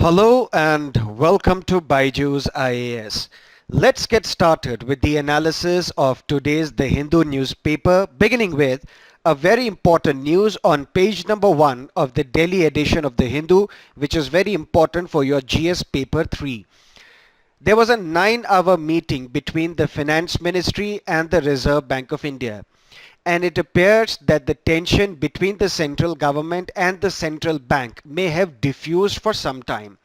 Hello and welcome to BYJU'S IAS. Let's get started with the analysis of today's The Hindu newspaper, beginning with a very important news on page number 1 of the Delhi edition of The Hindu, which is very important for your GS paper 3. There was a 9-hour meeting between the Finance Ministry and the Reserve Bank of India. And it appears that the tension between the central government and the central bank may have diffused for some time.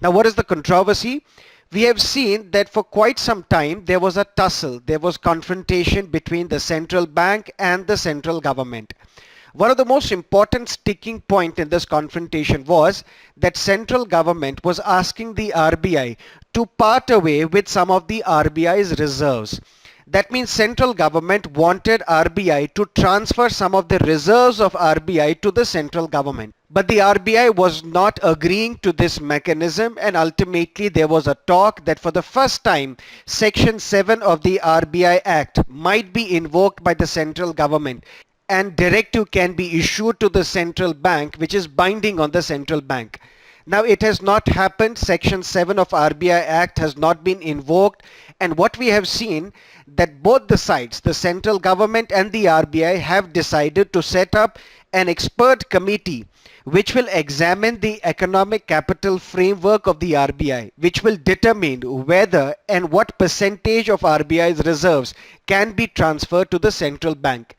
Now, what is the controversy? We have seen that for quite some time there was a tussle, there was confrontation between the central bank and the central government. One of the most important sticking point in this confrontation was that central government was asking the RBI to part away with some of the RBI's reserves. That means central government wanted RBI to transfer some of the reserves of RBI to the central government. But the RBI was not agreeing to this mechanism, and ultimately there was a talk that for the first time Section 7 of the RBI Act might be invoked by the central government and directive can be issued to the central bank, which is binding on the central bank. Now it has not happened. Section 7 of RBI Act has not been invoked, and what we have seen that both the sides, the central government and the RBI, have decided to set up an expert committee which will examine the economic capital framework of the RBI, which will determine whether and what percentage of RBI's reserves can be transferred to the central bank.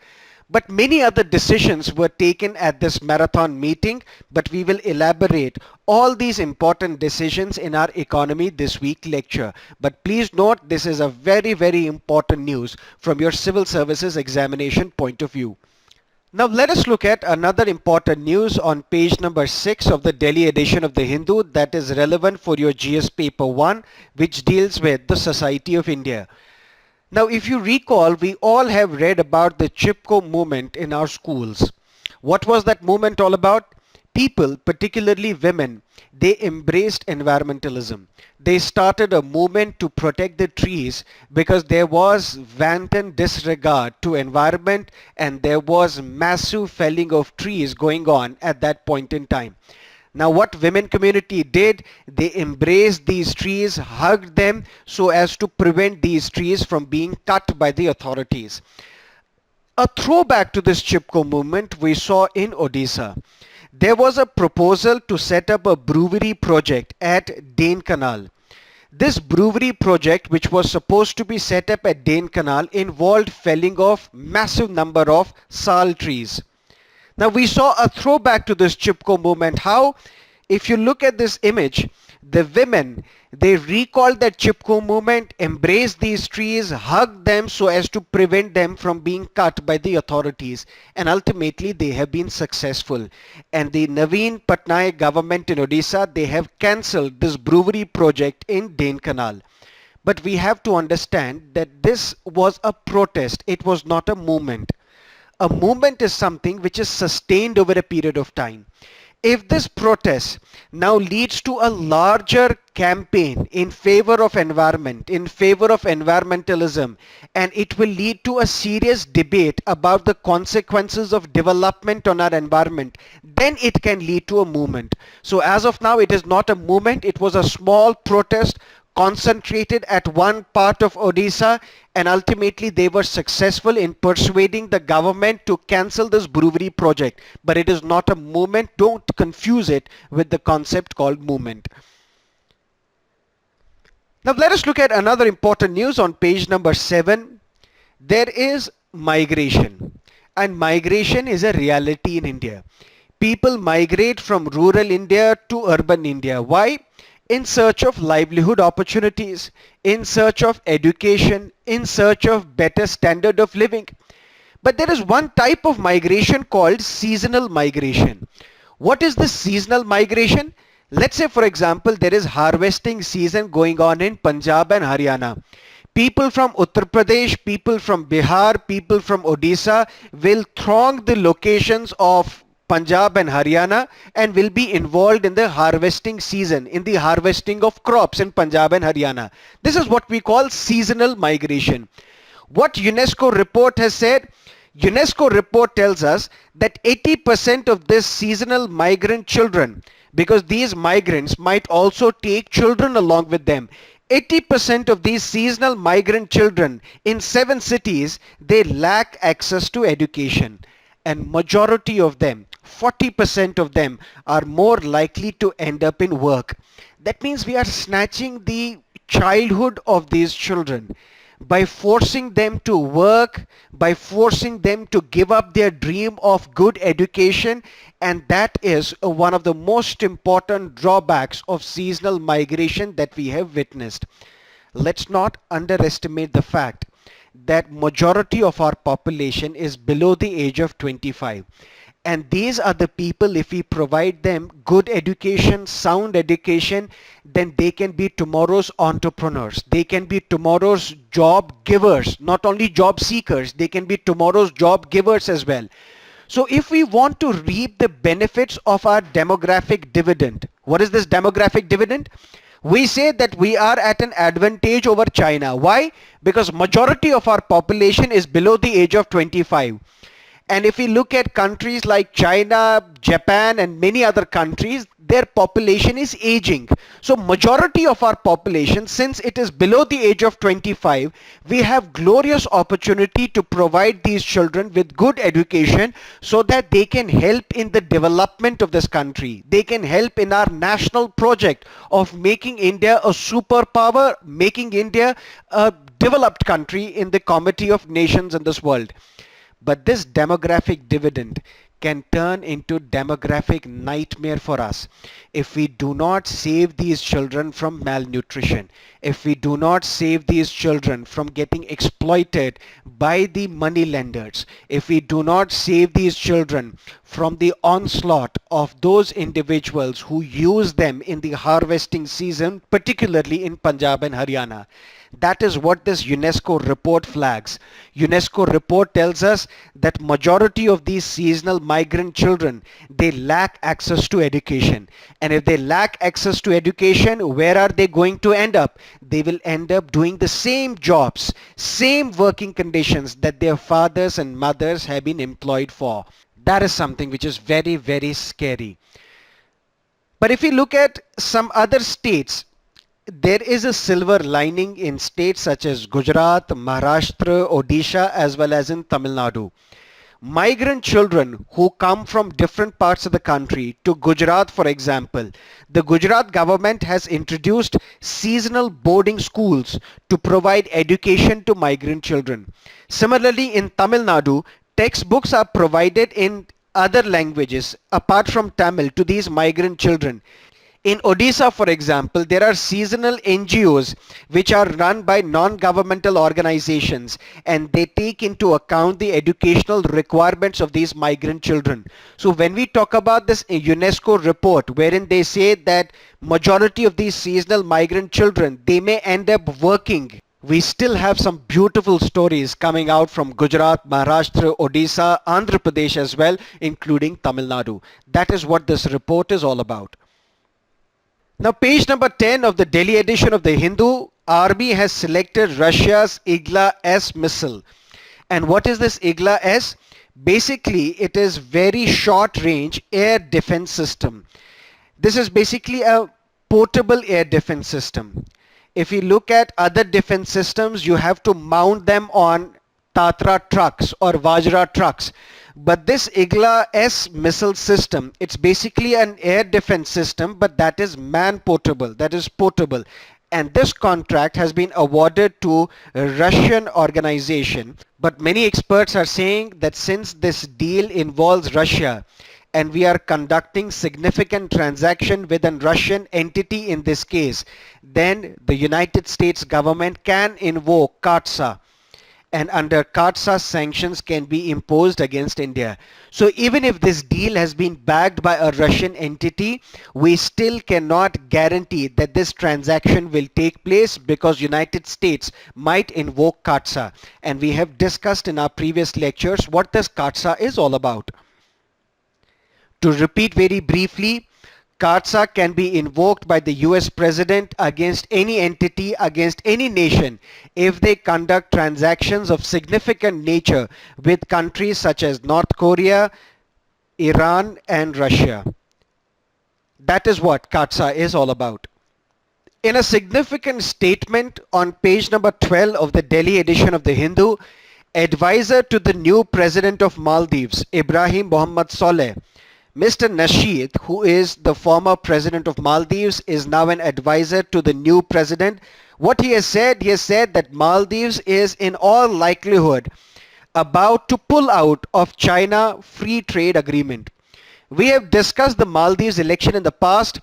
But many other decisions were taken at this marathon meeting, but we will elaborate all these important decisions in our Economy This Week lecture. But please note, this is a very important news from your civil services examination point of view. Now let us look at another important news on page number 6 of the Delhi edition of The Hindu that is relevant for your GS paper 1, which deals with the Society of India. Now, if you recall, we all have read about the Chipko movement in our schools. What was that movement all about? People, particularly women, they embraced environmentalism. They started a movement to protect the trees because there was wanton disregard to environment and there was massive felling of trees going on at that point in time. Now what women community did, they embraced these trees, hugged them so as to prevent these trees from being cut by the authorities. A throwback to this Chipko movement we saw in Odisha. There was a proposal to set up a brewery project at Dane Canal. This brewery project, which was supposed to be set up at Dane Canal, involved felling of massive number of sal trees. Now we saw a throwback to this Chipko movement. How? If you look at this image, the women, they recalled that Chipko movement, embraced these trees, hugged them so as to prevent them from being cut by the authorities. And ultimately they have been successful. And the Naveen Patnaik government in Odisha, they have cancelled this brewery project in Dane Canal. But we have to understand that this was a protest. It was not a movement. A movement is something which is sustained over a period of time. If this protest now leads to a larger campaign in favor of environment, in favor of environmentalism, and it will lead to a serious debate about the consequences of development on our environment, then it can lead to a movement. So as of now, it is not a movement, it was a small protest concentrated at one part of Odisha, and ultimately they were successful in persuading the government to cancel this brewery project. But it is not a movement. Don't confuse it with the concept called movement. Now let us look at another important news on page number 7. There is migration, and migration is a reality in India. People migrate from rural India to urban India. Why? In search of livelihood opportunities, in search of education, in search of better standard of living. But there is one type of migration called seasonal migration. What is this seasonal migration? Let's say, for example, there is harvesting season going on in Punjab and Haryana. People from Uttar Pradesh, people from Bihar, people from Odisha will throng the locations of Punjab and Haryana and will be involved in the harvesting season, in the harvesting of crops in Punjab and Haryana. This is what we call seasonal migration. What UNESCO report has said? UNESCO report tells us that 80% of this seasonal migrant children because these migrants might also take children along with them. 80% of these seasonal migrant children in 7 cities, they lack access to education, and majority of them, 40% of them, are more likely to end up in work. That means we are snatching the childhood of these children by forcing them to work, by forcing them to give up their dream of good education, and that is one of the most important drawbacks of seasonal migration that we have witnessed. Let's not underestimate the fact that majority of our population is below the age of 25. And these are the people, if we provide them good education, sound education, then they can be tomorrow's entrepreneurs. They can be tomorrow's job givers, not only job seekers, they can be tomorrow's job givers as well. So if we want to reap the benefits of our demographic dividend, what is this demographic dividend? We say that we are at an advantage over China. Why? Because majority of our population is below the age of 25. And if we look at countries like China, Japan and many other countries, their population is aging. So majority of our population, since it is below the age of 25, we have glorious opportunity to provide these children with good education so that they can help in the development of this country. They can help in our national project of making India a superpower, making India a developed country in the comity of nations in this world. But this demographic dividend can turn into demographic nightmare for us if we do not save these children from malnutrition, if we do not save these children from getting exploited by the money lenders, if we do not save these children from the onslaught of those individuals who use them in the harvesting season, particularly in Punjab and Haryana. That is what this UNESCO report flags. UNESCO report tells us that majority of these seasonal migrant children, they lack access to education. And if they lack access to education, where are they going to end up? They will end up doing the same jobs, same working conditions that their fathers and mothers have been employed for. That is something which is very, very scary. But if we look at some other states, there is a silver lining in states such as Gujarat, Maharashtra, Odisha, as well as in Tamil Nadu. Migrant children who come from different parts of the country to Gujarat, for example, the Gujarat government has introduced seasonal boarding schools to provide education to migrant children. Similarly, in Tamil Nadu, textbooks are provided in other languages apart from Tamil to these migrant children. In Odisha, for example, there are seasonal NGOs which are run by non-governmental organizations, and they take into account the educational requirements of these migrant children. So when we talk about this UNESCO report wherein they say that majority of these seasonal migrant children, they may end up working, we still have some beautiful stories coming out from Gujarat, Maharashtra, Odisha, Andhra Pradesh as well, including Tamil Nadu. That is what this report is all about. Now, page number 10 of the Delhi edition of the Hindu, Army has selected Russia's Igla-S missile. And what is this Igla-S? Basically, it is very short-range air defense system. This is basically a portable air defense system. If you look at other defense systems, you have to mount them on Tatra trucks or Vajra trucks. But this Igla-S missile system, it's basically an air defense system, but that is man-portable, that is portable. And this contract has been awarded to a Russian organization. But many experts are saying that since this deal involves Russia, and we are conducting significant transaction with a Russian entity in this case, then the United States government can invoke CAATSA. And under CAATSA, sanctions can be imposed against India. So even if this deal has been backed by a Russian entity, we still cannot guarantee that this transaction will take place because United States might invoke CAATSA. And we have discussed in our previous lectures what this CAATSA is all about. To repeat very briefly, CAATSA can be invoked by the US President against any entity, against any nation, if they conduct transactions of significant nature with countries such as North Korea, Iran and Russia. That is what CATSA is all about. In a significant statement on page number 12 of the Delhi edition of the Hindu, advisor to the new president of Maldives, Ibrahim Mohammed Soleh, Mr. Nasheed, who is the former president of Maldives, is now an advisor to the new president. What he has said that Maldives is in all likelihood about to pull out of China free trade agreement. We have discussed the Maldives election in the past,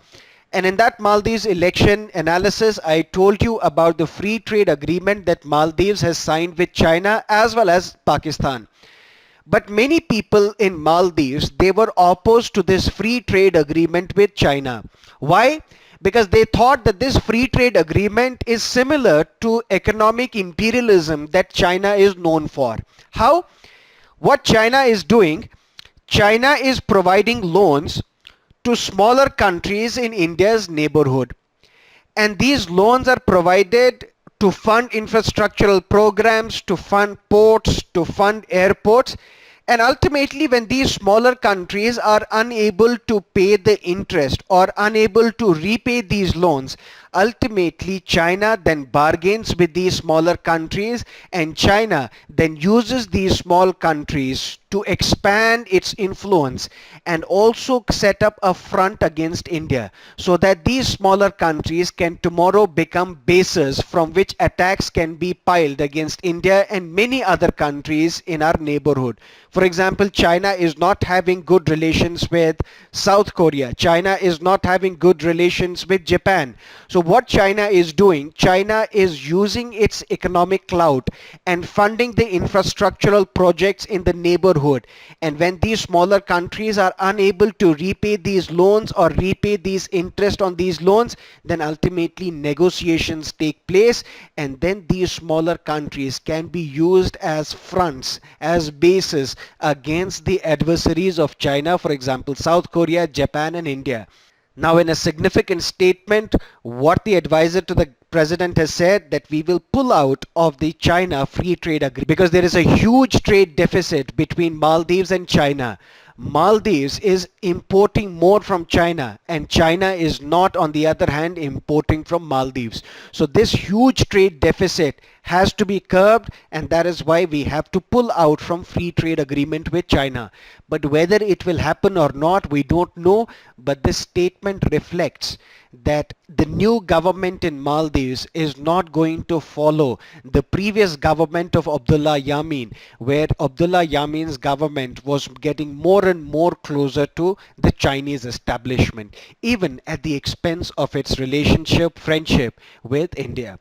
and in that Maldives election analysis, I told you about the free trade agreement that Maldives has signed with China as well as Pakistan. But many people in Maldives, they were opposed to this free trade agreement with China. Why? Because they thought that this free trade agreement is similar to economic imperialism that China is known for. How? What China is doing, China is providing loans to smaller countries in India's neighborhood. And these loans are provided to fund infrastructural programs, to fund ports, to fund airports. And ultimately, when these smaller countries are unable to pay the interest or unable to repay these loans, ultimately China then bargains with these smaller countries, and China then uses these small countries to expand its influence and also set up a front against India, so that these smaller countries can tomorrow become bases from which attacks can be piled against India and many other countries in our neighborhood. For example, China is not having good relations with South Korea. China is not having good relations with Japan. So what China is doing, China is using its economic clout and funding the infrastructural projects in the neighborhood. And when these smaller countries are unable to repay these loans or repay these interest on these loans, then ultimately negotiations take place, and then these smaller countries can be used as fronts, as bases against the adversaries of China, for example, South Korea, Japan and India. Now, in a significant statement, what the advisor to the president has said, that we will pull out of the China free trade agreement because there is a huge trade deficit between Maldives and China. Maldives is importing more from China, and China is not, on the other hand, importing from Maldives. So this huge trade deficit has to be curbed, and that is why we have to pull out from free trade agreement with China. But whether it will happen or not, we don't know. But this statement reflects that the new government in Maldives is not going to follow the previous government of Abdullah Yamin, where Abdullah Yamin's government was getting more and more closer to the Chinese establishment, even at the expense of its relationship, friendship with India.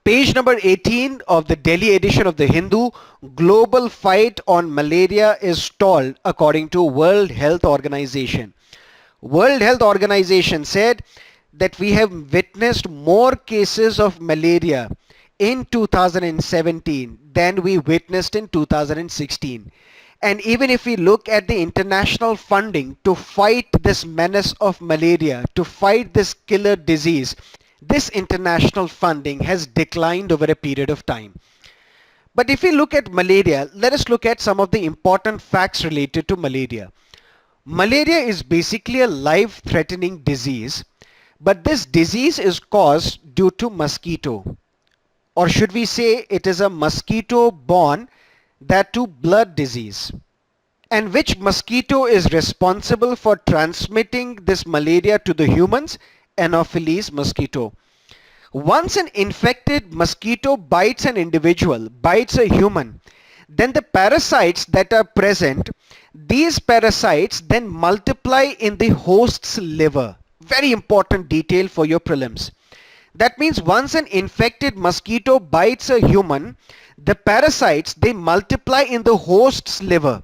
Page number 18 of the Delhi edition of the Hindu, global fight on malaria is stalled according to World Health Organization. World Health Organization said that we have witnessed more cases of malaria in 2017 than we witnessed in 2016. And even if we look at the international funding to fight this menace of malaria, to fight this killer disease, this international funding has declined over a period of time. But if we look at malaria, let us look at some of the important facts related to malaria. Malaria is basically a life-threatening disease, but this disease is caused due to mosquito. Or should we say it is a mosquito-borne, that too blood disease. And which mosquito is responsible for transmitting this malaria to the humans? Anopheles mosquito. Once an infected mosquito bites an individual, bites a human, then the parasites that are present, these parasites then multiply in the host's liver. Very important detail for your prelims. That means once an infected mosquito bites a human, the parasites, they multiply in the host's liver.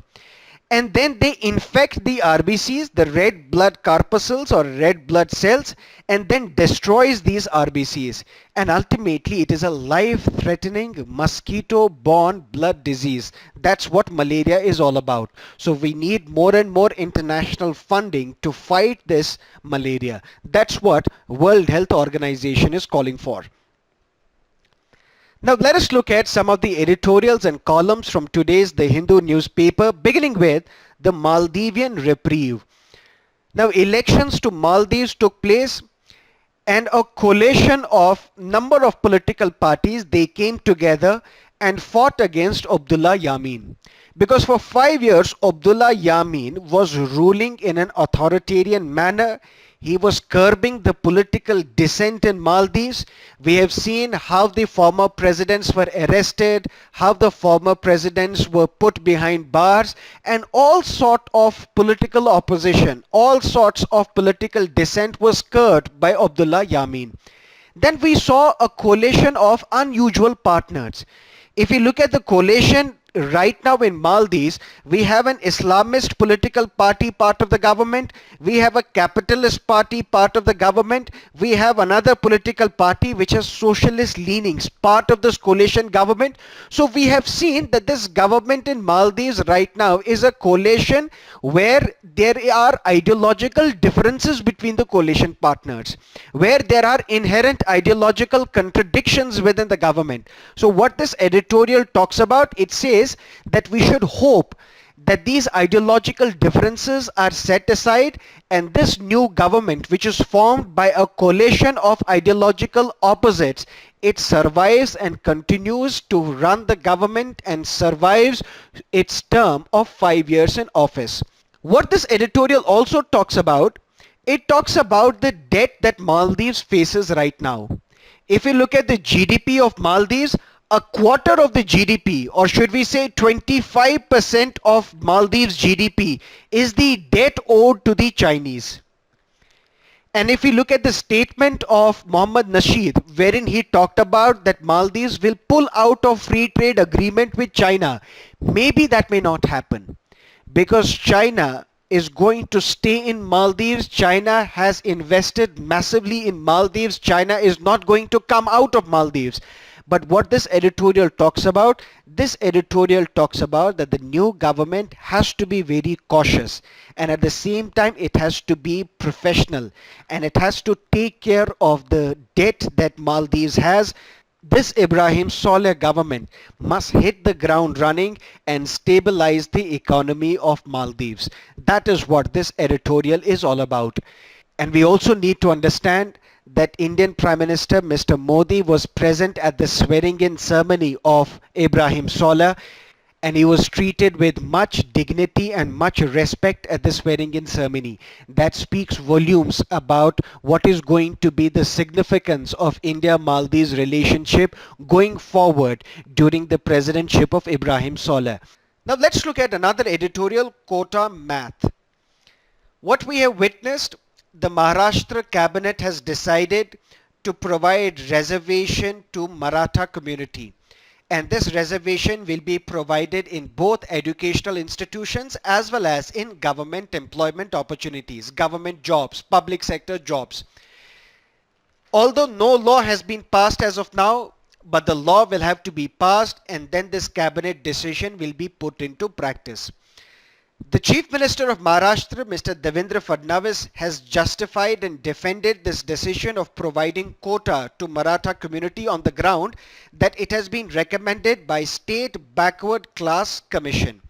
And then they infect the RBCs, the red blood corpuscles or red blood cells, and then destroys these RBCs. And ultimately it is a life-threatening mosquito-borne blood disease. That's what malaria is all about. So we need more and more international funding to fight this malaria. That's what World Health Organization is calling for. Now let us look at some of the editorials and columns from today's The Hindu newspaper, beginning with the Maldivian reprieve. Now elections to Maldives took place, and a coalition of number of political parties, they came together and fought against Abdullah Yameen, because for 5 years Abdullah Yameen was ruling in an authoritarian manner. He was curbing the political dissent in Maldives. We have seen how the former presidents were arrested, how the former presidents were put behind bars, and all sort of political opposition, all sorts of political dissent was curbed by Abdullah Yameen. Then we saw a coalition of unusual partners. If you look at the coalition right now in Maldives, we have an Islamist political party part of the government, we have a capitalist party part of the government, we have another political party which has socialist leanings part of this coalition government. So we have seen that this government in Maldives right now is a coalition where there are ideological differences between the coalition partners, where there are inherent ideological contradictions within the government. So what this editorial talks about, it says that we should hope that these ideological differences are set aside, and this new government, which is formed by a coalition of ideological opposites, it survives and continues to run the government and survives its term of 5 years in office. What this editorial also talks about, it talks about the debt that Maldives faces right now. If you look at the GDP of Maldives, a quarter of the GDP, or should we say 25% of Maldives GDP, is the debt owed to the Chinese. And if we look at the statement of Mohammed Nasheed, wherein he talked about that Maldives will pull out of free trade agreement with China, maybe that may not happen, because China is going to stay in Maldives. China has invested massively in Maldives. China is not going to come out of Maldives. But what this editorial talks about, this editorial talks about that the new government has to be very cautious, and at the same time it has to be professional, and it has to take care of the debt that Maldives has. This Ibrahim Saleh government must hit the ground running and stabilize the economy of Maldives. That is what this editorial is all about. And we also need to understand that Indian Prime Minister Mr. Modi was present at the swearing-in ceremony of Ibrahim Saleh, and he was treated with much dignity and much respect at the swearing-in ceremony. That speaks volumes about what is going to be the significance of India-Maldives relationship going forward during the presidentship of Ibrahim Saleh. Now let's look at another editorial, Quota Math. What we have witnessed, the Maharashtra cabinet has decided to provide reservation to Maratha community, and this reservation will be provided in both educational institutions as well as in government employment opportunities, government jobs, public sector jobs. Although no law has been passed as of now, but the law will have to be passed, and then this cabinet decision will be put into practice. The Chief Minister of Maharashtra, Mr. Devendra Fadnavis, has justified and defended this decision of providing quota to Maratha community on the ground that it has been recommended by State Backward Class Commission.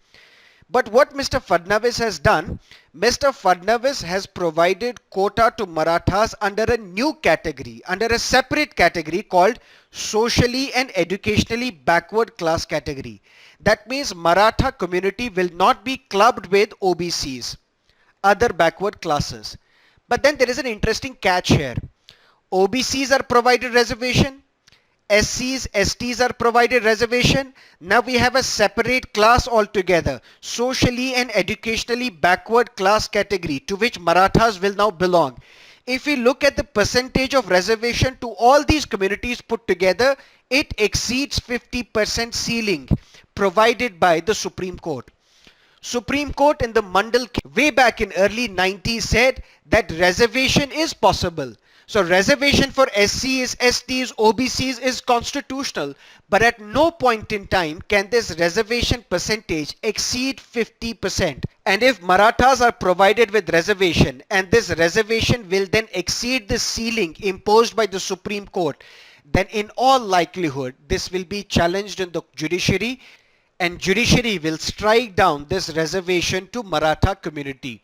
But what Mr. Fadnavis has done, Mr. Fadnavis has provided quota to Marathas under a new category, under a separate category called socially and educationally backward class category. That means Maratha community will not be clubbed with OBCs, other backward classes. But then there is an interesting catch here. OBCs are provided reservation, SCs, STs are provided reservation. Now we have a separate class altogether, socially and educationally backward class category, to which Marathas will now belong. If we look at the percentage of reservation to all these communities put together, it exceeds 50% ceiling provided by the Supreme Court. Supreme Court in the Mandal case way back in early 90s said that reservation is possible. So reservation for SCs, STs, OBCs is constitutional, but at no point in time can this reservation percentage exceed 50%. And if Marathas are provided with reservation, and this reservation will then exceed the ceiling imposed by the Supreme Court, then in all likelihood this will be challenged in the judiciary, and judiciary will strike down this reservation to Maratha community.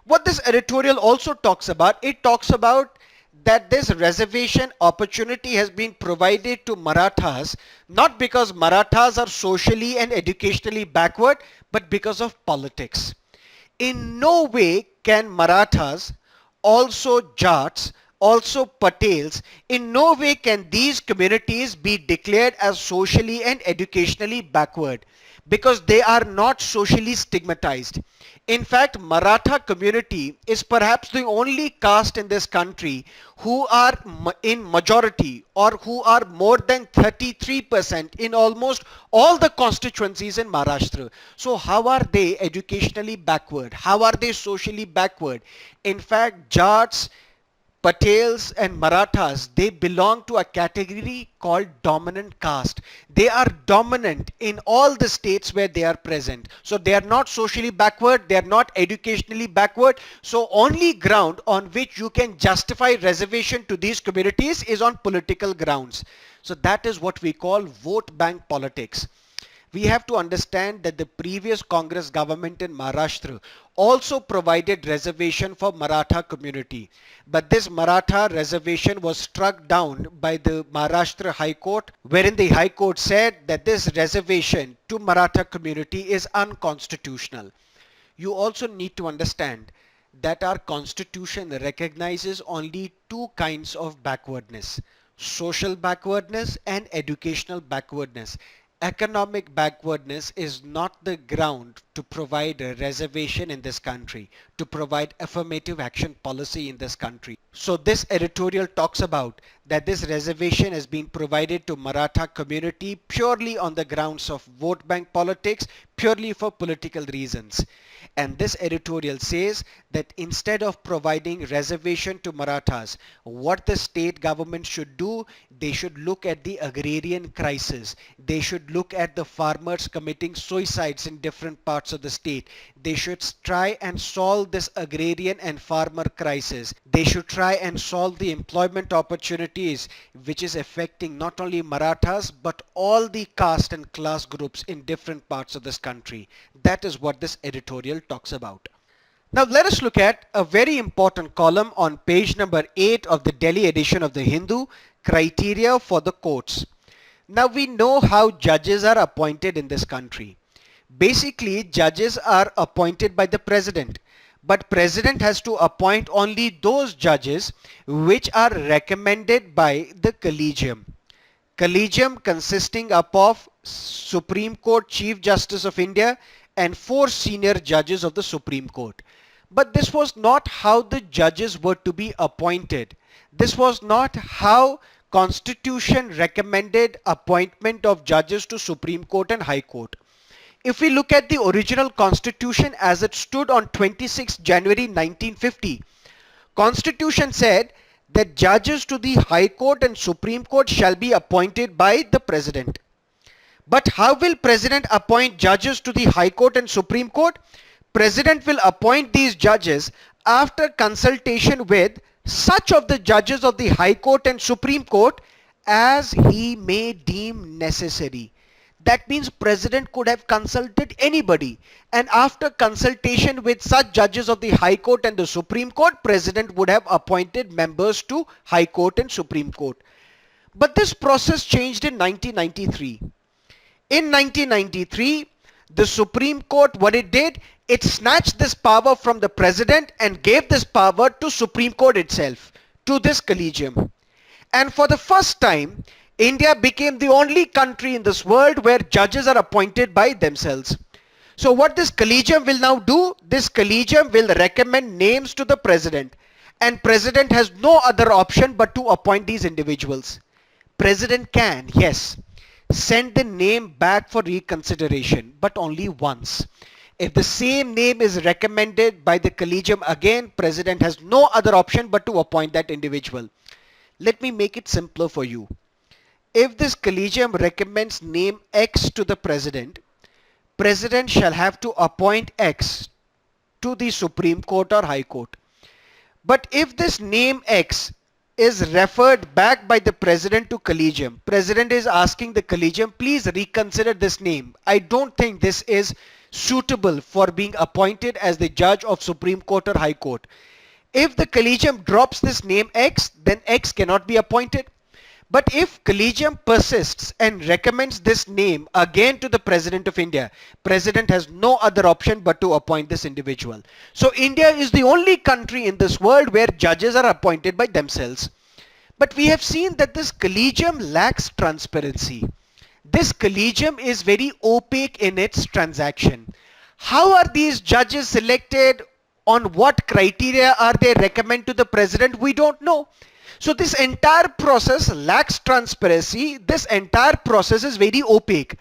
What this editorial also talks about, it talks about that this reservation opportunity has been provided to Marathas not because Marathas are socially and educationally backward, but because of politics. In no way can Marathas, also Jats, also Patels, in no way can these communities be declared as socially and educationally backward because they are not socially stigmatized. In fact, Maratha community is perhaps the only caste in this country who are in majority or who are more than 33% in almost all the constituencies in Maharashtra. So how are they educationally backward? How are they socially backward? In fact, Jats, Patels and Marathas, they belong to a category called dominant caste. They are dominant in all the states where they are present. So they are not socially backward, they are not educationally backward. So only ground on which you can justify reservation to these communities is on political grounds. So that is what we call vote bank politics. We have to understand that the previous Congress government in Maharashtra also provided reservation for Maratha community. But this Maratha reservation was struck down by the Maharashtra High Court, wherein the High Court said that this reservation to Maratha community is unconstitutional. You also need to understand that our constitution recognizes only two kinds of backwardness: social backwardness and educational backwardness. Economic backwardness is not the ground to provide a reservation in this country, to provide affirmative action policy in this country. So this editorial talks about that this reservation has been provided to Maratha community purely on the grounds of vote bank politics, purely for political reasons. And this editorial says that instead of providing reservation to Marathas, what the state government should do, they should look at the agrarian crisis. They should look at the farmers committing suicides in different parts of the state. They should try and solve this agrarian and farmer crisis. They should try and solve the employment opportunities which is affecting not only Marathas but all the caste and class groups in different parts of this country. That is what this editorial talks about. Now let us look at a very important column on page number 8 of the Delhi edition of the Hindu, criteria for the courts. Now we know how judges are appointed in this country. Basically, judges are appointed by the president, but president has to appoint only those judges which are recommended by the collegium. Collegium consisting up of Supreme Court Chief Justice of India and 4 senior judges of the Supreme Court. But this was not how the judges were to be appointed. This was not how Constitution recommended appointment of judges to Supreme Court and High Court. If we look at the original Constitution as it stood on 26 January 1950, Constitution said that judges to the High Court and Supreme Court shall be appointed by the President. But how will President appoint judges to the High Court and Supreme Court? President will appoint these judges after consultation with such of the judges of the High Court and Supreme Court as he may deem necessary. That means President could have consulted anybody, and after consultation with such judges of the High Court and the Supreme Court, President would have appointed members to High Court and Supreme Court. But this process changed in 1993. In 1993, the Supreme Court, what it did, it snatched this power from the President and gave this power to Supreme Court itself, to this collegium. And for the first time, India became the only country in this world where judges are appointed by themselves. So what this collegium will now do, this collegium will recommend names to the President, and President has no other option but to appoint these individuals. President can, yes, send the name back for reconsideration, but only once. If the same name is recommended by the collegium again, President has no other option but to appoint that individual. Let me make it simpler for you. If this collegium recommends name X to the President, President shall have to appoint X to the Supreme Court or High Court. But if this name X is referred back by the president to collegium. President is asking the collegium, please reconsider this name. I don't think this is suitable for being appointed as the judge of Supreme Court or High Court. If the collegium drops this name X, then X cannot be appointed. But if collegium persists and recommends this name again to the President of India, President has no other option but to appoint this individual. So India is the only country in this world where judges are appointed by themselves. But we have seen that this collegium lacks transparency. This collegium is very opaque in its transaction. How are these judges selected? On what criteria are they recommended to the President? We don't know. So this entire process lacks transparency. This entire process is very opaque.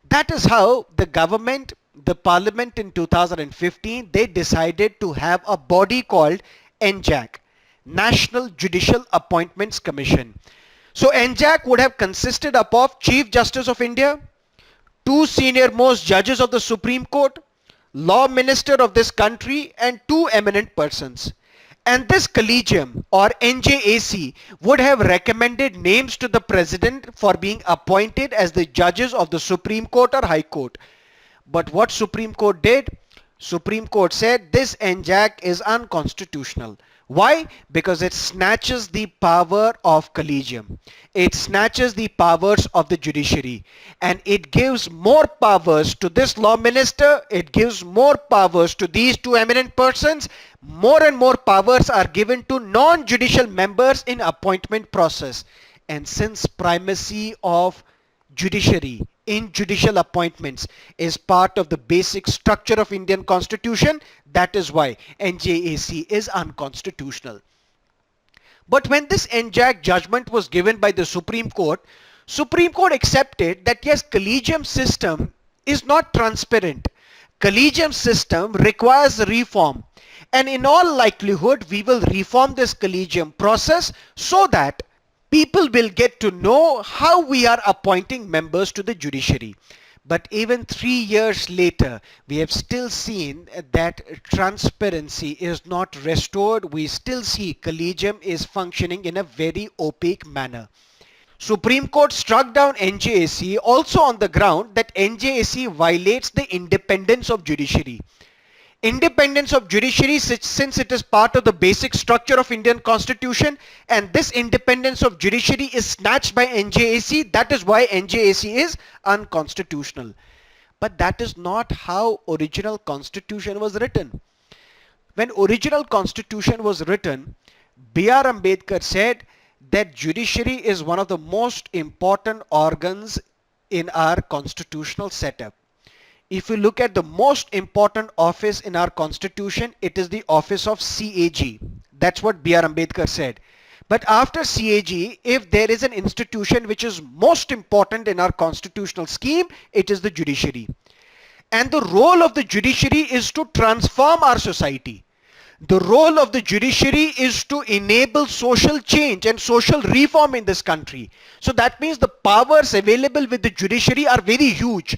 That is how the government, the parliament in 2015, they decided to have a body called NJAC, National Judicial Appointments Commission. So NJAC would have consisted of Chief Justice of India, two senior most judges of the Supreme Court, law minister of this country, and two eminent persons. And this collegium or NJAC would have recommended names to the president for being appointed as the judges of the Supreme Court or High Court. But what Supreme Court did? Supreme Court said this NJAC is unconstitutional. Why? Because it snatches the power of collegium. It snatches the powers of the judiciary, and it gives more powers to this law minister. It gives more powers to these two eminent persons. More and more powers are given to non-judicial members in appointment process. And since primacy of judiciary in judicial appointments is part of the basic structure of Indian Constitution, that is why NJAC is unconstitutional. But when this NJAC judgment was given by the Supreme Court accepted that yes, collegium system is not transparent. Collegium system requires reform, and in all likelihood we will reform this collegium process so that people will get to know how we are appointing members to the judiciary. But even 3 years later, we have still seen that transparency is not restored. We still see collegium is functioning in a very opaque manner. Supreme Court struck down NJAC also on the ground that NJAC violates the independence of judiciary. Independence of judiciary, since it is part of the basic structure of Indian Constitution, and this independence of judiciary is snatched by NJAC, that is why NJAC is unconstitutional. But that is not how original Constitution was written. When original Constitution was written, B.R. Ambedkar said that judiciary is one of the most important organs in our constitutional setup. If you look at the most important office in our constitution, it is the office of CAG. That's what B.R. Ambedkar said. But after CAG, if there is an institution which is most important in our constitutional scheme, it is the judiciary. And the role of the judiciary is to transform our society. The role of the judiciary is to enable social change and social reform in this country. So that means the powers available with the judiciary are very huge.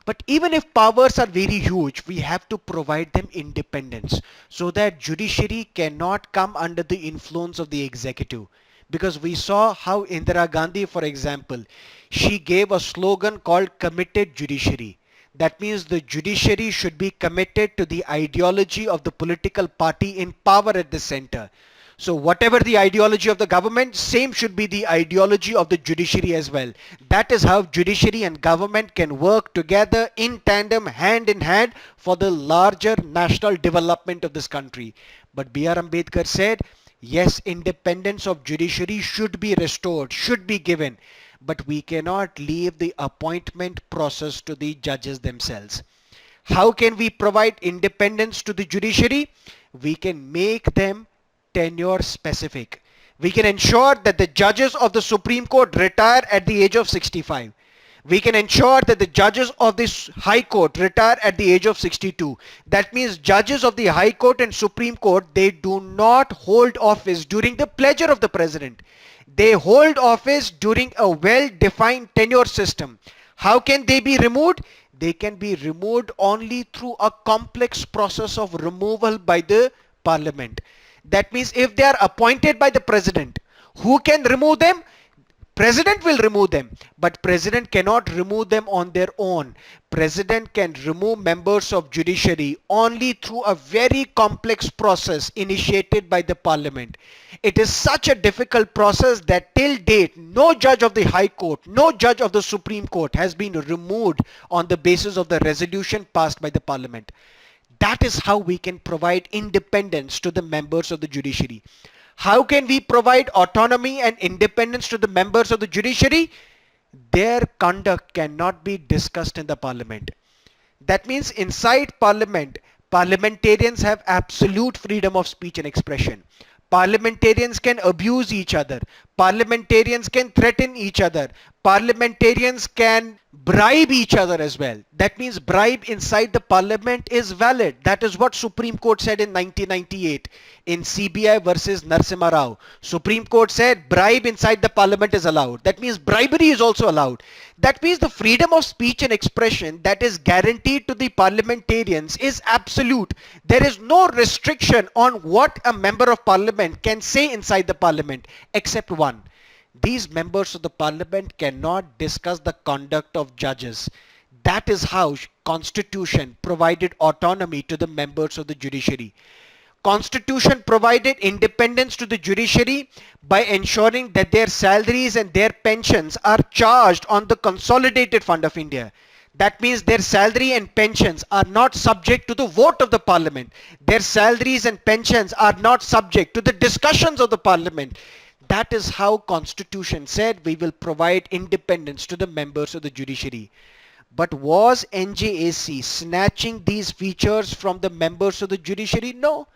But even if powers are very huge, we have to provide them independence so that judiciary cannot come under the influence of the executive. Because we saw how Indira Gandhi, for example, she gave a slogan called committed judiciary. That means the judiciary should be committed to the ideology of the political party in power at the center. So whatever the ideology of the government, same should be the ideology of the judiciary as well. That is how judiciary and government can work together in tandem, hand in hand, for the larger national development of this country. But B.R. Ambedkar said, yes, independence of judiciary should be restored, should be given. But we cannot leave the appointment process to the judges themselves. How can we provide independence to the judiciary? We can make them tenure specific. We can ensure that the judges of the Supreme Court retire at the age of 65. We can ensure that the judges of this High Court retire at the age of 62. That means judges of the High Court and Supreme Court, they do not hold office during the pleasure of the President. They hold office during a well-defined tenure system. How can they be removed? They can be removed only through a complex process of removal by the Parliament. That means if they are appointed by the President Who can remove them? President will remove them, but president cannot remove them on their own. President can remove members of judiciary only through a very complex process initiated by the parliament. It is such a difficult process that till date, no judge of the High Court, no judge of the Supreme Court has been removed on the basis of the resolution passed by the parliament. That is how we can provide independence to the members of the judiciary. How can we provide autonomy and independence to the members of the judiciary? Their conduct cannot be discussed in the parliament. That means inside parliament, parliamentarians have absolute freedom of speech and expression. Parliamentarians can abuse each other. Parliamentarians can threaten each other. Parliamentarians can bribe each other as well. That means bribe inside the parliament is valid. That is what Supreme Court said in 1998 in CBI versus Narasimha Rao. Supreme Court said bribe inside the parliament is allowed. That means bribery is also allowed. That means the freedom of speech and expression that is guaranteed to the parliamentarians is absolute. There is no restriction on what a member of parliament can say inside the parliament except one. These members of the parliament cannot discuss the conduct of judges. That is how Constitution provided autonomy to the members of the judiciary. Constitution provided independence to the judiciary by ensuring that their salaries and their pensions are charged on the consolidated fund of India. That means their salary and pensions are not subject to the vote of the parliament. Their salaries and pensions are not subject to the discussions of the parliament. That is how Constitution said we will provide independence to the members of the judiciary. But was NJAC snatching these features from the members of the judiciary? No.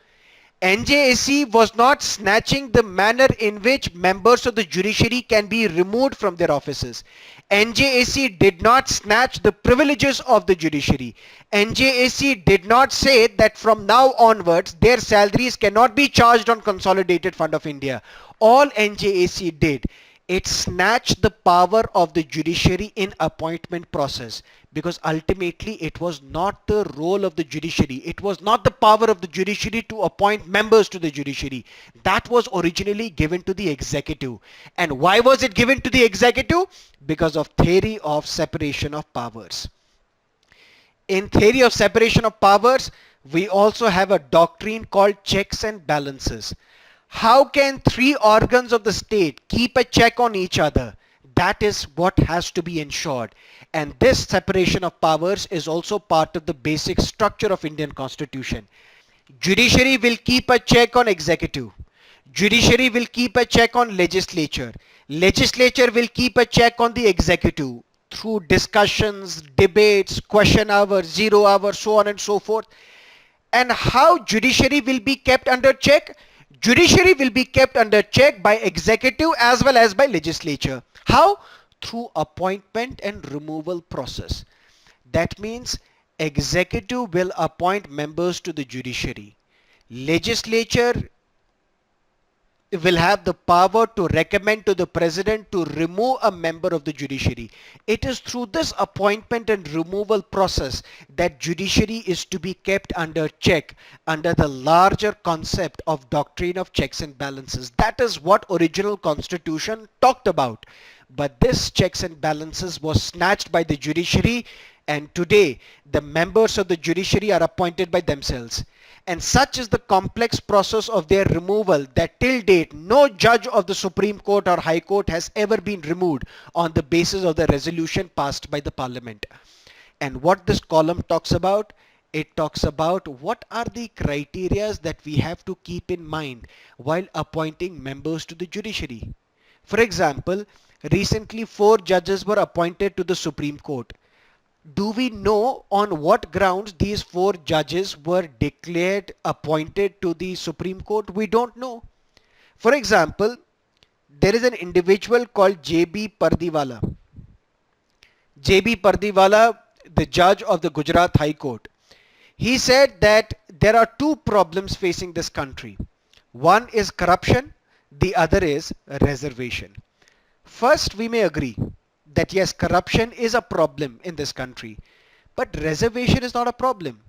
NJAC was not snatching the manner in which members of the judiciary can be removed from their offices. NJAC did not snatch the privileges of the judiciary. NJAC did not say that from now onwards their salaries cannot be charged on Consolidated Fund of India. All NJAC did, it snatched the power of the judiciary in appointment process, because ultimately it was not the role of the judiciary, it was not the power of the judiciary to appoint members to the judiciary. That was originally given to the executive. And why was it given to the executive? Because of theory of separation of powers. In theory of separation of powers, we also have a doctrine called checks and balances. How can three organs of the state keep a check on each other? That is what has to be ensured. And this separation of powers is also part of the basic structure of Indian Constitution. Judiciary will keep a check on executive. Judiciary will keep a check on legislature. Legislature will keep a check on the executive through discussions, debates, question hours, 0 hours, so on and so forth. And how judiciary will be kept under check? Judiciary will be kept under check by executive as well as by legislature. How? Through appointment and removal process. That means executive will appoint members to the judiciary. Legislature will have the power to recommend to the president to remove a member of the judiciary. It is through this appointment and removal process that judiciary is to be kept under check under the larger concept of doctrine of checks and balances. That is what original constitution talked about. But this checks and balances was snatched by the judiciary, and today the members of the judiciary are appointed by themselves. And such is the complex process of their removal that till date no judge of the Supreme Court or High Court has ever been removed on the basis of the resolution passed by the Parliament. And what this column talks about, it talks about what are the criteria that we have to keep in mind while appointing members to the judiciary. For example, recently 4 judges were appointed to the Supreme Court. Do we know on what grounds these 4 judges were declared appointed to the Supreme Court? We don't know. For example, there is an individual called J.B. Pardiwala. J.B. Pardiwala, the judge of the Gujarat High Court. He said that there are 2 problems facing this country. One is corruption, the other is reservation. First, we may agree that yes, corruption is a problem in this country, but reservation is not a problem.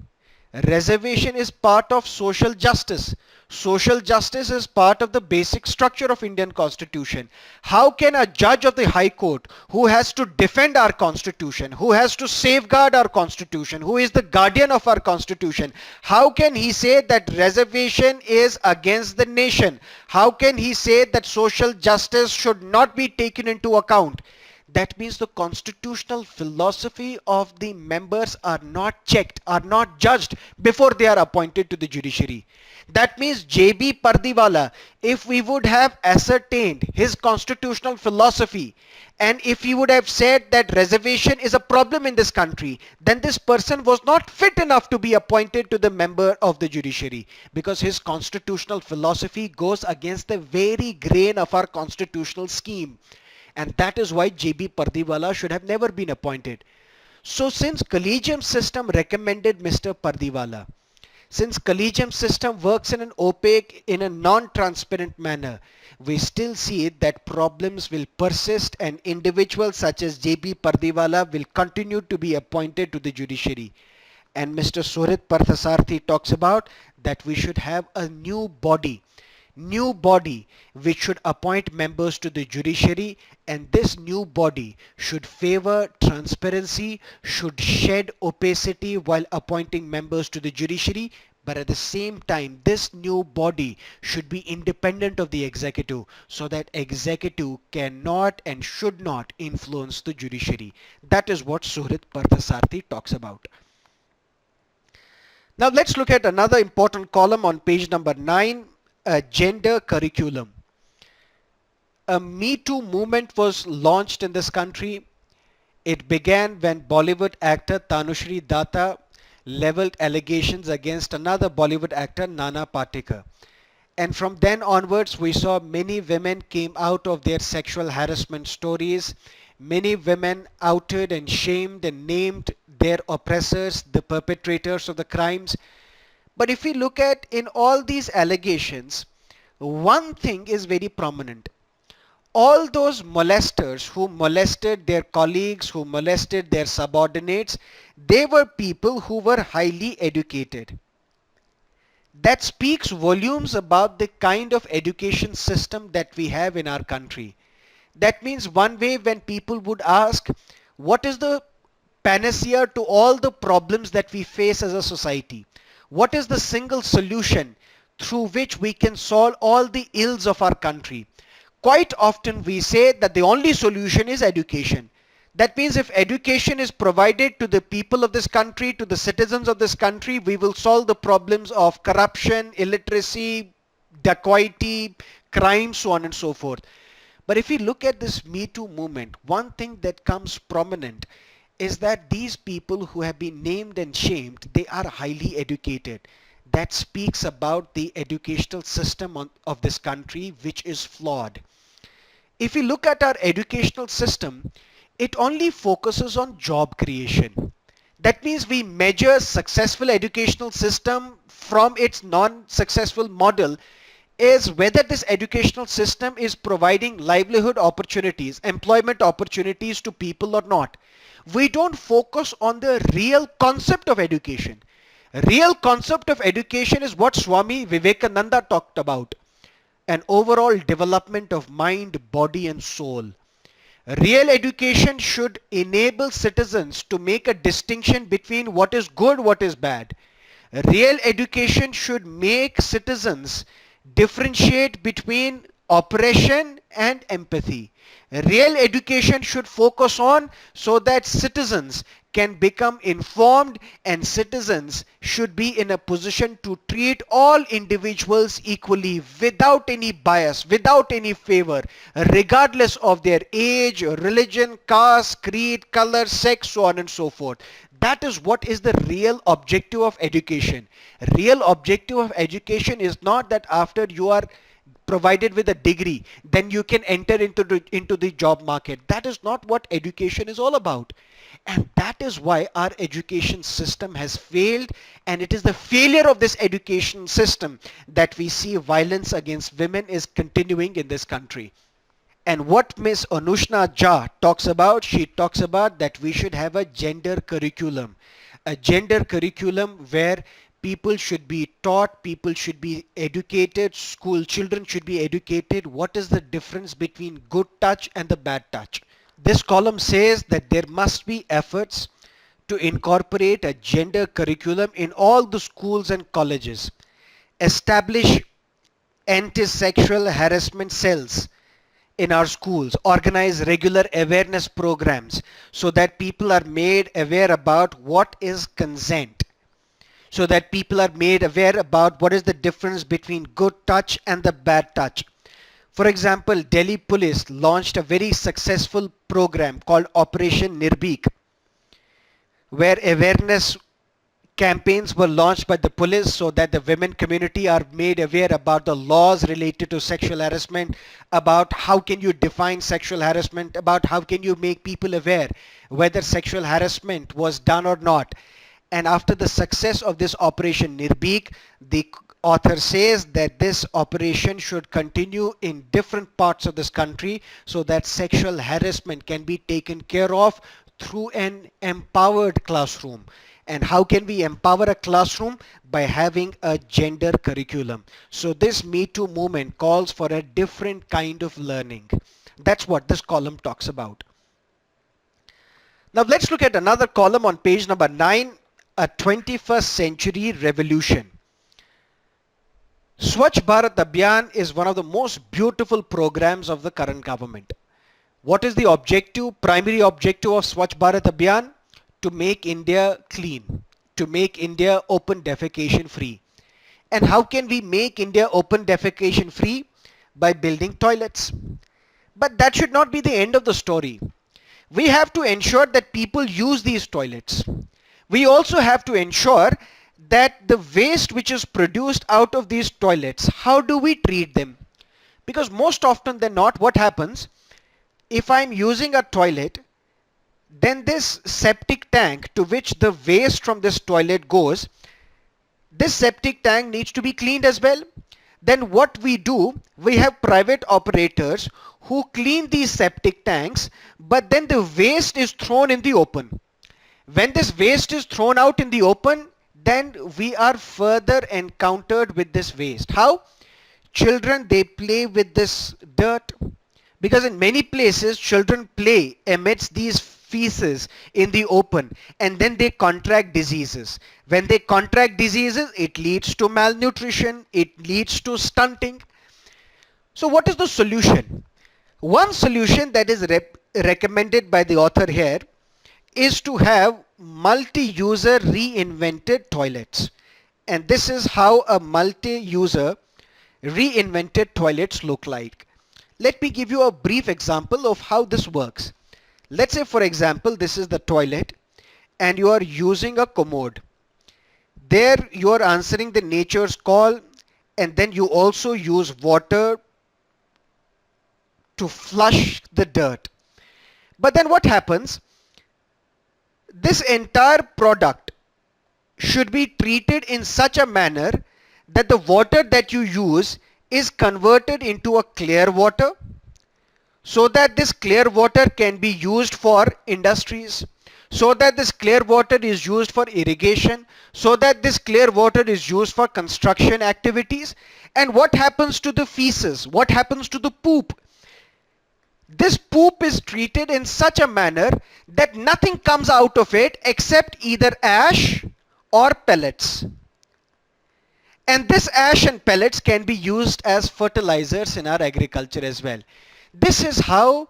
Reservation is part of social justice. Social justice is part of the basic structure of Indian Constitution. How can a judge of the High Court, who has to defend our Constitution, who has to safeguard our Constitution, who is the guardian of our Constitution, how can he say that reservation is against the nation? How can he say that social justice should not be taken into account? That means the constitutional philosophy of the members are not checked, are not judged before they are appointed to the judiciary. That means JB Pardiwala, if we would have ascertained his constitutional philosophy and if he would have said that reservation is a problem in this country, then this person was not fit enough to be appointed to the member of the judiciary, because his constitutional philosophy goes against the very grain of our constitutional scheme. And that is why JB Pardiwala should have never been appointed. So since collegium system recommended Mr. Pardiwala, since collegium system works in an opaque, in a non-transparent manner, we still see that problems will persist and individuals such as JB Pardiwala will continue to be appointed to the judiciary. And Mr. Suhrit Parthasarthi talks about that we should have a new body which should appoint members to the judiciary, and this new body should favor transparency, should shed opacity while appointing members to the judiciary, but at the same time this new body should be independent of the executive, so that executive cannot and should not influence the judiciary. That is what Suhrit Parthasarthi talks about. Now let's look at another important column on page number 9. A gender curriculum. A Me Too movement was launched in this country. It began when Bollywood actor Tanushri Datta leveled allegations against another Bollywood actor, Nana Patekar. And from then onwards, we saw many women came out of their sexual harassment stories. Many women outed and shamed and named their oppressors, the perpetrators of the crimes. But if we look at in all these allegations, one thing is very prominent. All those molesters who molested their colleagues, who molested their subordinates, they were people who were highly educated. That speaks volumes about the kind of education system that we have in our country. That means one way when people would ask, what is the panacea to all the problems that we face as a society? What is the single solution through which we can solve all the ills of our country? Quite often we say that the only solution is education. That means if education is provided to the people of this country, to the citizens of this country, we will solve the problems of corruption, illiteracy, dacoity, crime, so on and so forth. But if we look at this Me Too movement, one thing that comes prominent is that these people who have been named and shamed, they are highly educated. That speaks about the educational system of this country, which is flawed. If we look at our educational system, it only focuses on job creation. That means we measure successful educational system from its non-successful model is whether this educational system is providing livelihood opportunities, employment opportunities to people or not. We don't focus on the real concept of education. Real concept of education is what Swami Vivekananda talked about. An overall development of mind, body and soul. Real education should enable citizens to make a distinction between what is good, what is bad. Real education should make citizens differentiate between oppression and empathy. Real education should focus on so that citizens can become informed, and citizens should be in a position to treat all individuals equally without any bias, without any favor, regardless of their age, religion, caste, creed, color, sex, so on and so forth. That is what is the real objective of education. Real objective of education is not that after you are provided with a degree, then you can enter into the job market. That is not what education is all about. And that is why our education system has failed, and it is the failure of this education system that we see violence against women is continuing in this country. And what Miss Anushna Jha talks about, she talks about that we should have a gender curriculum. a gender curriculum where people should be taught, people should be educated, school children should be educated. What is the difference between good touch and the bad touch? This column says that there must be efforts to incorporate a gender curriculum in all the schools and colleges, establish anti-sexual harassment cells in our schools, organize regular awareness programs so that people are made aware about what is consent, so that people are made aware about what is the difference between good touch and the bad touch. For example, Delhi Police launched a very successful program called Operation Nirbhik, where awareness campaigns were launched by the police so that the women community are made aware about the laws related to sexual harassment, about how can you define sexual harassment, about how can you make people aware whether sexual harassment was done or not. And after the success of this Operation Nirbhik, the author says that this operation should continue in different parts of this country so that sexual harassment can be taken care of through an empowered classroom. And how can we empower a classroom? By having a gender curriculum. So this Me Too movement calls for a different kind of learning. That's what this column talks about. Now let's look at another column on page number 9, a 21st century revolution. Swachh Bharat Abhiyan is one of the most beautiful programs of the current government. What is the objective, primary objective of Swachh Bharat Abhiyan? To make India clean, to make India open defecation free. And how can we make India open defecation free? By building toilets. But that should not be the end of the story. We have to ensure that people use these toilets. We also have to ensure that the waste which is produced out of these toilets, how do we treat them? Because most often than not, what happens, if I'm using a toilet, then this septic tank to which the waste from this toilet goes, this septic tank needs to be cleaned as well. Then what we do, we have private operators who clean these septic tanks, but then the waste is thrown in the open. When this waste is thrown out in the open, then we are further encountered with this waste. How? Children, they play with this dirt, because in many places children play amidst these feces in the open, and then they contract diseases. When they contract diseases, it leads to malnutrition, it leads to stunting. So what is the solution? One solution that is recommended by the author here is to have multi-user reinvented toilets. And this is how a multi-user reinvented toilets look like. Let me give you a brief example of how this works. Let's say, for example, this is the toilet and you are using a commode. There you are answering the nature's call, and then you also use water to flush the dirt. But then what happens? This entire product should be treated in such a manner that the water that you use is converted into a clear water, so that this clear water can be used for industries, so that this clear water is used for irrigation, so that this clear water is used for construction activities. And what happens to the feces? What happens to the poop? This poop is treated in such a manner that nothing comes out of it except either ash or pellets. And this ash and pellets can be used as fertilizers in our agriculture as well. This is how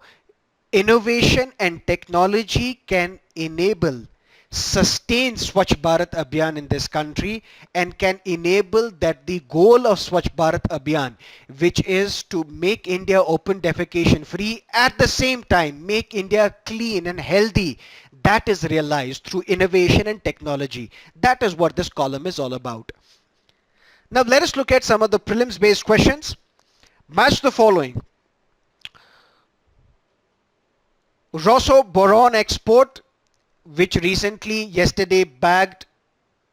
innovation and technology can enable sustained Swachh Bharat Abhiyan in this country, and can enable that the goal of Swachh Bharat Abhiyan, which is to make India open defecation free, at the same time make India clean and healthy, that is realized through innovation and technology. That is what this column is all about. Now let us look at some of the prelims based questions. Match the following. Rosso boron export, which recently yesterday bagged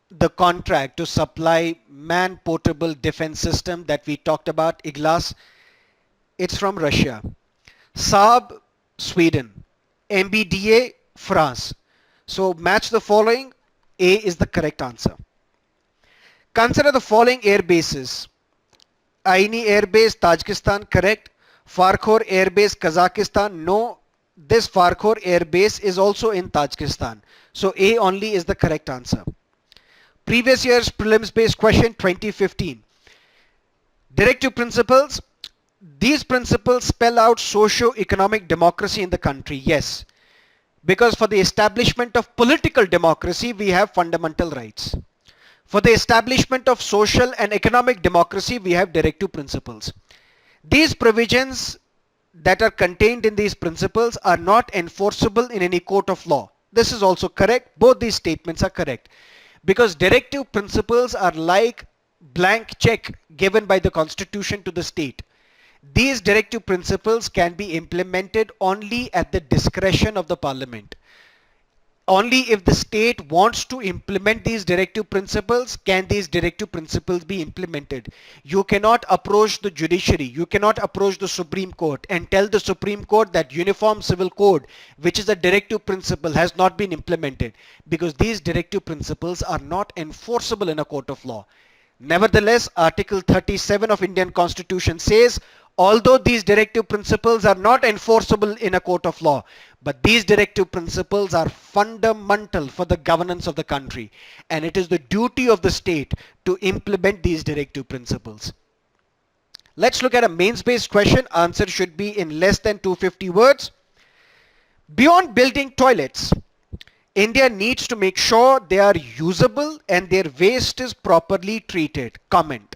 the contract to supply man-portable defense system that we talked about, IGLAS, it's from Russia. Saab, Sweden. MBDA, France. So match the following. A is the correct answer. Consider the following air bases. Aini Air Base, Tajikistan, correct. Farkhor Air Base, Kazakhstan, no. This Farkhor Air Base is also in Tajikistan. So A only is the correct answer. Previous year's prelims based question 2015. Directive principles. These principles spell out socio-economic democracy in the country. Yes. Because for the establishment of political democracy, we have fundamental rights. For the establishment of social and economic democracy, we have directive principles. These provisions that are contained in these principles are not enforceable in any court of law. This is also correct. Both these statements are correct. Because directive principles are like blank check given by the constitution to the state. These directive principles can be implemented only at the discretion of the parliament. Only if the state wants to implement these directive principles can these directive principles be implemented. You cannot approach the judiciary, you cannot approach the Supreme Court and tell the Supreme Court that Uniform Civil Code, which is a directive principle, has not been implemented, because these directive principles are not enforceable in a court of law. Nevertheless, Article 37 of Indian Constitution says, although these directive principles are not enforceable in a court of law, but these directive principles are fundamental for the governance of the country, and it is the duty of the state to implement these directive principles. Let's look at a mains-based question. Answer should be in less than 250 words. Beyond building toilets, India needs to make sure they are usable and their waste is properly treated. Comment.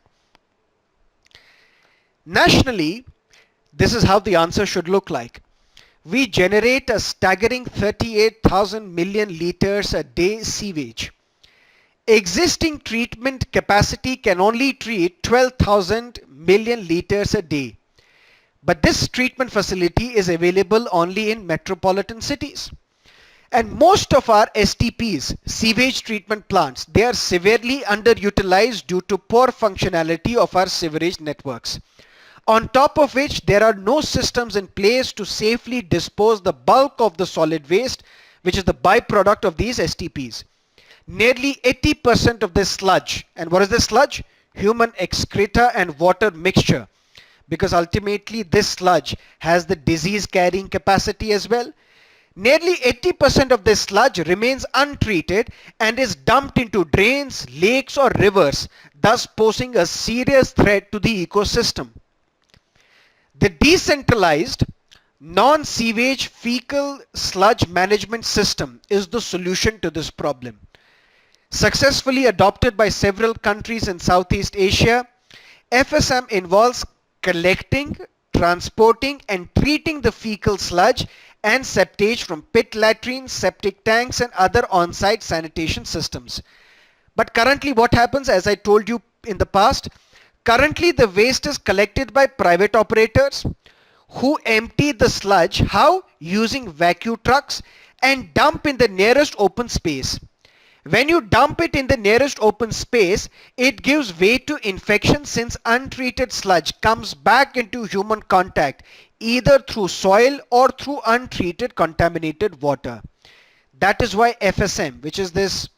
Nationally, this is how the answer should look like. We generate a staggering 38,000 million liters a day sewage. Existing treatment capacity can only treat 12,000 million liters a day. But this treatment facility is available only in metropolitan cities. And most of our STPs, sewage treatment plants, they are severely underutilized due to poor functionality of our sewerage networks. On top of which, there are no systems in place to safely dispose the bulk of the solid waste, which is the byproduct of these STPs. Nearly 80% of this sludge, and what is this sludge? Human excreta and water mixture, because ultimately this sludge has the disease carrying capacity as well. Nearly 80% of this sludge remains untreated and is dumped into drains, lakes or rivers, thus posing a serious threat to the ecosystem. The decentralized non-sewage fecal sludge management system is the solution to this problem. Successfully adopted by several countries in Southeast Asia, FSM involves collecting, transporting and treating the fecal sludge and septage from pit latrines, septic tanks and other on-site sanitation systems. But currently what happens, as I told you in the past, currently the waste is collected by private operators who empty the sludge, how? Using vacuum trucks and dump in the nearest open space. When you dump it in the nearest open space, it gives way to infection since untreated sludge comes back into human contact either through soil or through untreated contaminated water. That is why FSM, which is this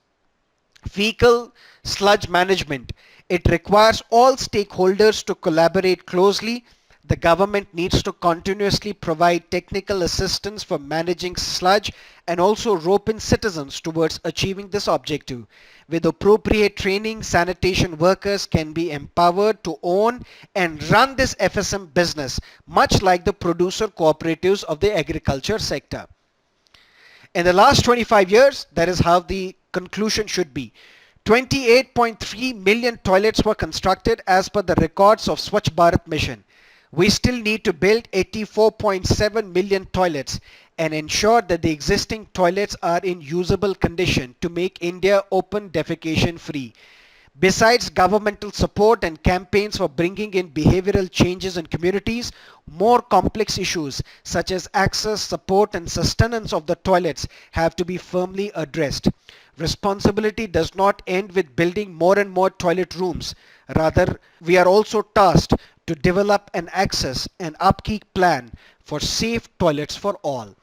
fecal sludge management, it requires all stakeholders to collaborate closely. The government needs to continuously provide technical assistance for managing sludge and also rope in citizens towards achieving this objective. With appropriate training, sanitation workers can be empowered to own and run this FSM business, much like the producer cooperatives of the agriculture sector. In the last 25 years, that is how the conclusion should be. 28.3 million toilets were constructed as per the records of Swachh Bharat mission. We still need to build 84.7 million toilets and ensure that the existing toilets are in usable condition to make India open defecation free. Besides governmental support and campaigns for bringing in behavioral changes in communities, more complex issues such as access, support and sustenance of the toilets have to be firmly addressed. Responsibility does not end with building more and more toilet rooms. Rather, we are also tasked to develop an access and upkeep plan for safe toilets for all.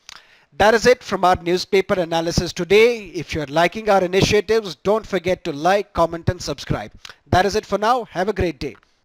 That is it from our newspaper analysis today. If you're liking our initiatives, don't forget to like, comment and subscribe. That is it for now. Have a great day.